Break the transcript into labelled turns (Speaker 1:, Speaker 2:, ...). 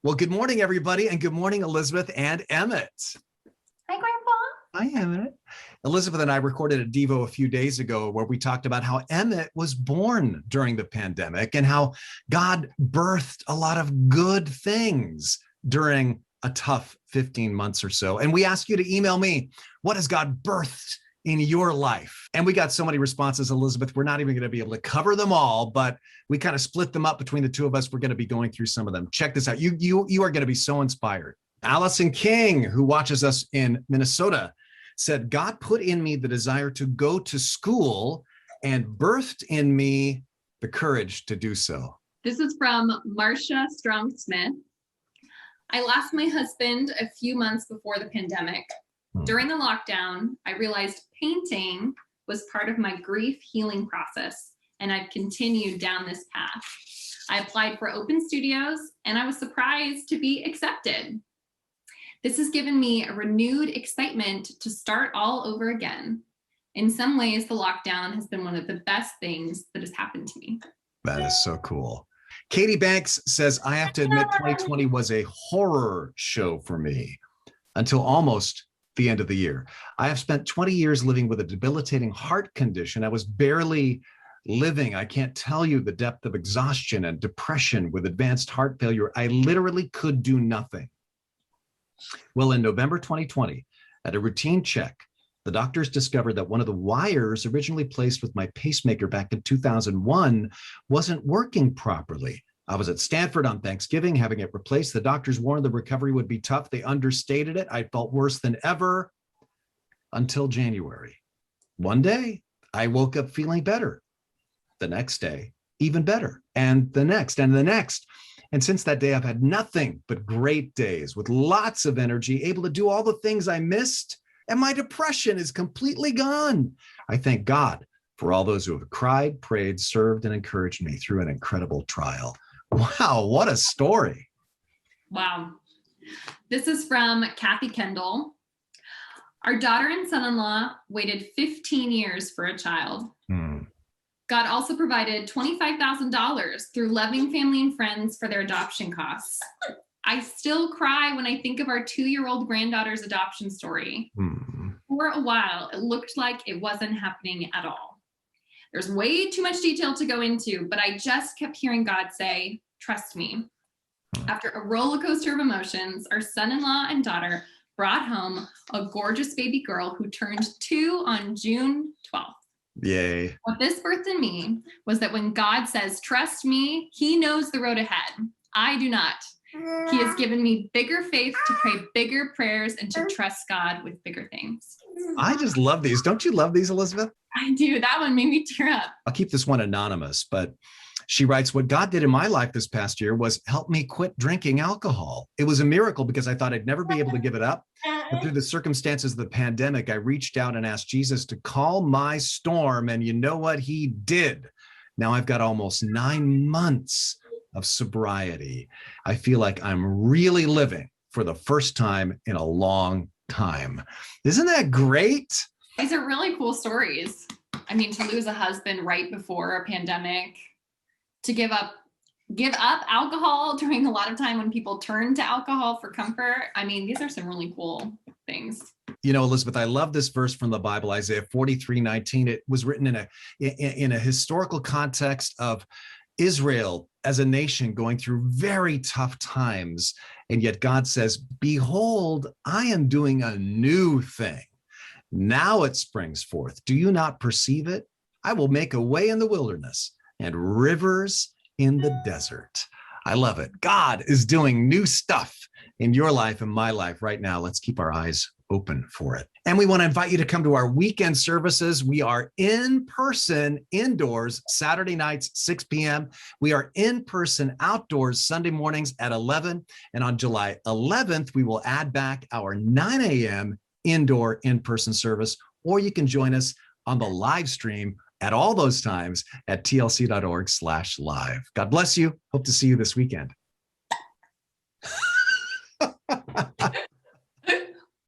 Speaker 1: Well, good morning, everybody, and good morning, Elizabeth and Emmett.
Speaker 2: Hi, Grandpa.
Speaker 1: Hi, Emmett. Elizabeth and I recorded a Devo a few days ago where we talked about how Emmett was born during the pandemic and how God birthed a lot of good things during a tough 15 months or so. And we asked you to email me, what has God birthed in your life? And we got so many responses, Elizabeth, we're not even going to be able to cover them all, but we kind of split them up between the two of us. We're going to be going through some of them. Check this out. You are going to be so inspired. Allison King, who watches us in Minnesota, said, God put in me the desire to go to school and birthed in me the courage to do so.
Speaker 2: This is from Marcia Strong Smith. I lost my husband a few months before the pandemic. During the lockdown, I realized painting was part of my grief healing process, and I've continued down this path. I applied for open studios, and I was surprised to be accepted. This has given me a renewed excitement to start all over again. In some ways, the lockdown has been one of the best things that has happened to me.
Speaker 1: That is so cool. Katie Banks says, I have to admit 2020 was a horror show for me until almost the end of the year. I have spent 20 years living with a debilitating heart condition. I was barely living. I can't tell you the depth of exhaustion and depression with advanced heart failure. I literally could do nothing. Well, in November 2020, at a routine check, the doctors discovered that one of the wires originally placed with my pacemaker back in 2001 wasn't working properly. I was at Stanford on Thanksgiving having it replaced. The doctors warned the recovery would be tough. They understated it. I felt worse than ever until January. One day, I woke up feeling better. The next day, even better. And the next and the next. And since that day, I've had nothing but great days with lots of energy, able to do all the things I missed. And my depression is completely gone. I thank God for all those who have cried, prayed, served, and encouraged me through an incredible trial. Wow, what a story.
Speaker 2: Wow. This is from Kathy Kendall. Our daughter and son-in-law waited 15 years for a child. God also provided $25,000 through loving family and friends for their adoption costs. I still cry when I think of our 2-year-old granddaughter's adoption story. For a while, it looked like it wasn't happening at all. There's way too much detail to go into, but I just kept hearing God say, trust me. After a roller coaster of emotions, our son-in-law and daughter brought home a gorgeous baby girl who turned 2 on June 12th.
Speaker 1: Yay.
Speaker 2: What this birthed in me was that when God says, trust me, he knows the road ahead. I do not. He has given me bigger faith to pray bigger prayers and to trust God with bigger things.
Speaker 1: I just love these. Don't you love these, Elizabeth?
Speaker 2: I do. That one made me tear up.
Speaker 1: I'll keep this one anonymous, but she writes, what God did in my life this past year was help me quit drinking alcohol. It was a miracle because I thought I'd never be able to give it up. But through the circumstances of the pandemic, I reached out and asked Jesus to calm my storm. And you know what? He did. Now I've got almost 9 months of sobriety. I feel like I'm really living for the first time in a long time. Isn't that great?
Speaker 2: These are really cool stories. I mean, to lose a husband right before a pandemic, to give up alcohol during a lot of time when people turn to alcohol for comfort. I mean, these are some really cool things.
Speaker 1: You know, Elizabeth, I love this verse from the Bible, Isaiah 43:19. It was written in a historical context of Israel as a nation going through very tough times. And yet God says, behold, I am doing a new thing. Now it springs forth. Do you not perceive it? I will make a way in the wilderness and rivers in the desert. I love it. God is doing new stuff in your life and my life right now. Let's keep our eyes open for it. And we want to invite you to come to our weekend services. We are in person, indoors, Saturday nights, 6 p.m. We are in person, outdoors, Sunday mornings at 11. And on July 11th, we will add back our 9 a.m. indoor in-person service, or you can join us on the live stream at all those times at tlc.org/live. God bless you. Hope to see you this weekend.